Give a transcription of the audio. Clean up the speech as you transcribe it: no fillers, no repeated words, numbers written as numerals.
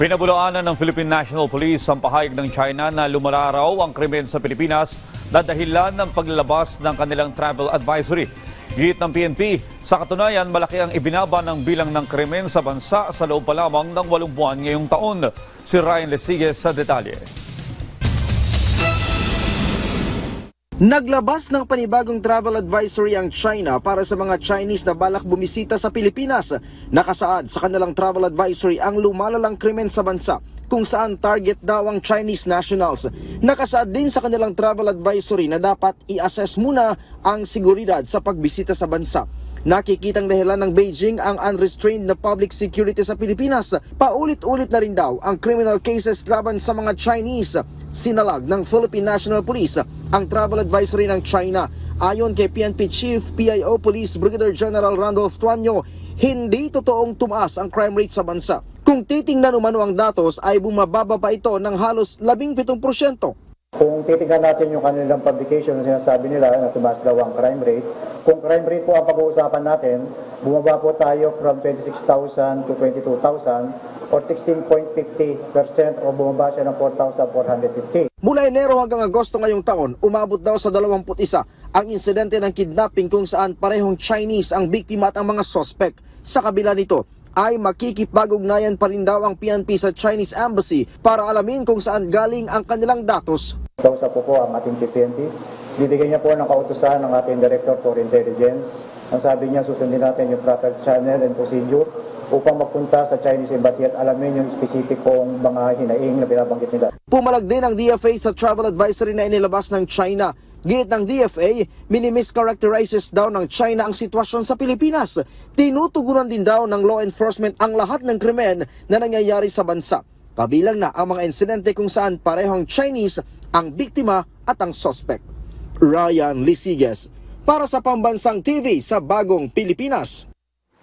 Pinabulaanan ng Philippine National Police ang pahayag ng China na lumala raw ang krimen sa Pilipinas na dahilan ng paglalabas ng kanilang travel advisory. Git ng PNP, sa katunayan malaki ang ibinaba ng bilang ng krimen sa bansa sa loob pa lamang ng 8 buwan ngayong taon. Si Ryan Lesiges sa detalye. Naglabas ng panibagong travel advisory ang China para sa mga Chinese na balak bumisita sa Pilipinas. Nakasaad sa kanilang travel advisory ang lumalalang krimen sa bansa kung saan target daw ang Chinese nationals. Nakasaad din sa kanilang travel advisory na dapat i-assess muna ang seguridad sa pagbisita sa bansa. Nakikitang dahilan ng Beijing ang unrestrained na public security sa Pilipinas. Paulit-ulit na rin daw ang criminal cases laban sa mga Chinese. Sinalag ng Philippine National Police ang travel advisory ng China. Ayon kay PNP Chief PIO Police Brigadier General Randolph Tuanyo, hindi totoong tumaas ang crime rate sa bansa. Kung titingnan umano ang datos ay bumababa pa ito ng halos 17%. Kung titingnan natin yung kanilang publication na sinasabi nila na tumaas daw ang crime rate, kung crime rate po ang pag-uusapan natin, bumaba po tayo from 26,000 to 22,000 or 16.50% o bumaba siya ng 4,450. Mula Enero hanggang Agosto ngayong taon, umabot daw sa 21 ang insidente ng kidnapping kung saan parehong Chinese ang biktima at ang mga suspect. Sa kabila nito, ay makikipag-ugnayan pa rin daw ang PNP sa Chinese Embassy para alamin kung saan galing ang kanilang datos. Kausap po ang ating PNP. Bibigyan niya po ng kautusan ng ating Director for Intelligence. Ang sabi niya, susundin natin yung proper channel and procedure upang magpunta sa Chinese Embassy at alamin yung specificong mga hinaing na binabanggit nila. Pumalag din ang DFA sa travel advisory na inilabas ng China. Git ng DFA, minimischaracterizes daw ng China ang sitwasyon sa Pilipinas. Tinutugunan din daw ng law enforcement ang lahat ng krimen na nangyayari sa bansa. Kabilang na ang mga insidente kung saan parehong Chinese ang biktima at ang suspect. Ryan Lesiges para sa Pambansang TV sa Bagong Pilipinas.